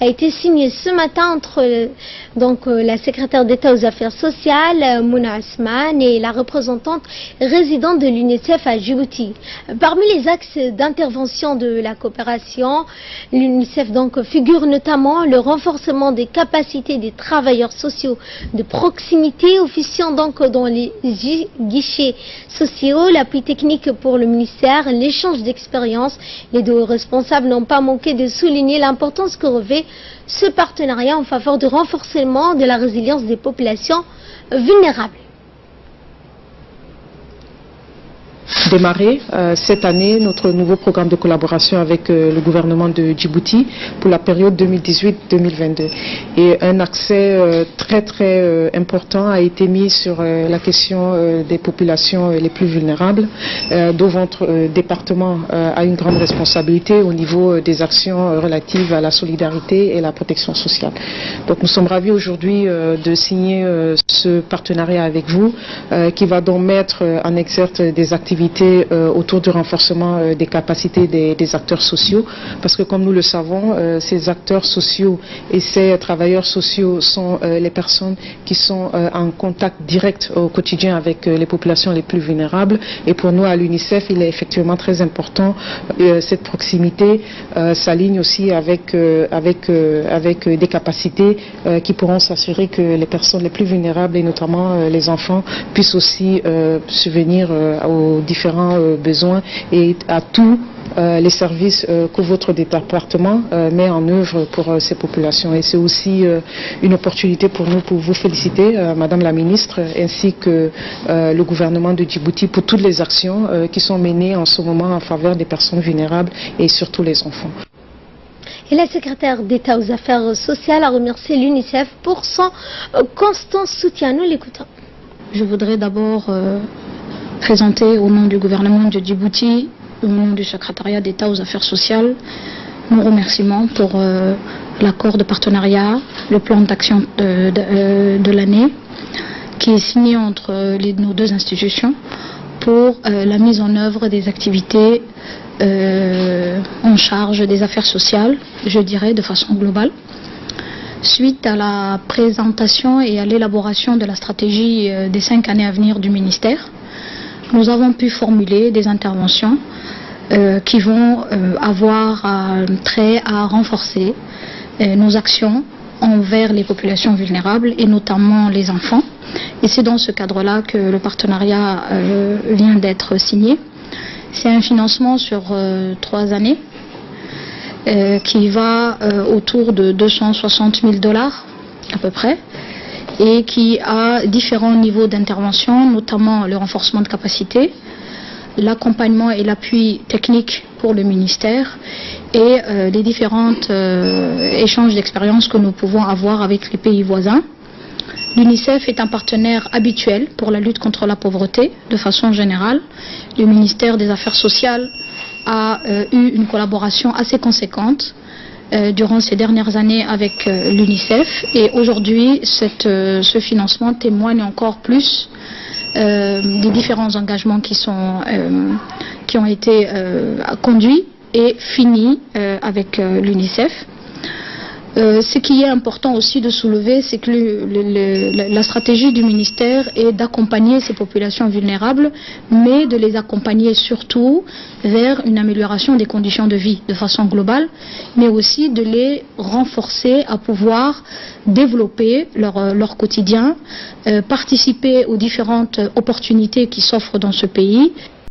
a été signé ce matin entre la secrétaire d'État aux Affaires sociales, Mouna Asman, et la représentante résidente de l'UNICEF à Djibouti. Parmi les axes d'intervention de la coopération, l'UNICEF figure notamment le renforcement des capacités des travailleurs sociaux de proximité officiant dans les guichets sociaux, l'appui technique pour le ministère, l'échange d'expériences. Les deux responsables n'ont pas manqué de souligner l'importance que revêt ce partenariat en faveur du renforcement de la résilience des populations vulnérables. Démarrer cette année notre nouveau programme de collaboration avec le gouvernement de Djibouti pour la période 2018-2022. Et un accès très important a été mis sur la question des populations les plus vulnérables, dont votre département a une grande responsabilité au niveau des actions relatives à la solidarité et la protection sociale. Donc nous sommes ravis aujourd'hui de signer ce partenariat avec vous qui va donc mettre en exergue des activités autour du renforcement des capacités des acteurs sociaux, parce que comme nous le savons, ces acteurs sociaux et ces travailleurs sociaux sont les personnes qui sont en contact direct au quotidien avec les populations les plus vulnérables, et pour nous à l'UNICEF il est effectivement très important. Cette proximité s'aligne aussi avec des capacités qui pourront s'assurer que les personnes les plus vulnérables et notamment les enfants puissent aussi subvenir aux différents besoins et à tous les services que votre département met en œuvre pour ces populations. Et c'est aussi une opportunité pour nous pour vous féliciter, Madame la Ministre, ainsi que le gouvernement de Djibouti pour toutes les actions qui sont menées en ce moment en faveur des personnes vulnérables et surtout les enfants. Et la secrétaire d'État aux Affaires sociales a remercié l'UNICEF pour son constant soutien. Nous l'écoutons. Je voudrais d'abord présenter au nom du gouvernement de Djibouti, au nom du secrétariat d'État aux Affaires sociales, nos remerciements pour l'accord de partenariat, le plan d'action de l'année qui est signé entre nos deux institutions pour la mise en œuvre des activités en charge des affaires sociales, je dirais de façon globale. Suite à la présentation et à l'élaboration de la stratégie des 5 années à venir du ministère, nous avons pu formuler des interventions qui vont avoir trait à renforcer nos actions envers les populations vulnérables et notamment les enfants. Et c'est dans ce cadre-là que le partenariat vient d'être signé. C'est un financement sur 3 années qui va autour de 260 000 $ à peu près, et qui a différents niveaux d'intervention, notamment le renforcement de capacité, l'accompagnement et l'appui technique pour le ministère et les différents échanges d'expériences que nous pouvons avoir avec les pays voisins. L'UNICEF est un partenaire habituel pour la lutte contre la pauvreté de façon générale. Le ministère des Affaires sociales a eu une collaboration assez conséquente durant ces dernières années avec l'UNICEF, et aujourd'hui ce financement témoigne encore plus des différents engagements qui ont été conduits et finis avec l'UNICEF. Ce qui est important aussi de soulever, c'est que la stratégie du ministère est d'accompagner ces populations vulnérables, mais de les accompagner surtout vers une amélioration des conditions de vie de façon globale, mais aussi de les renforcer à pouvoir développer leur quotidien, participer aux différentes opportunités qui s'offrent dans ce pays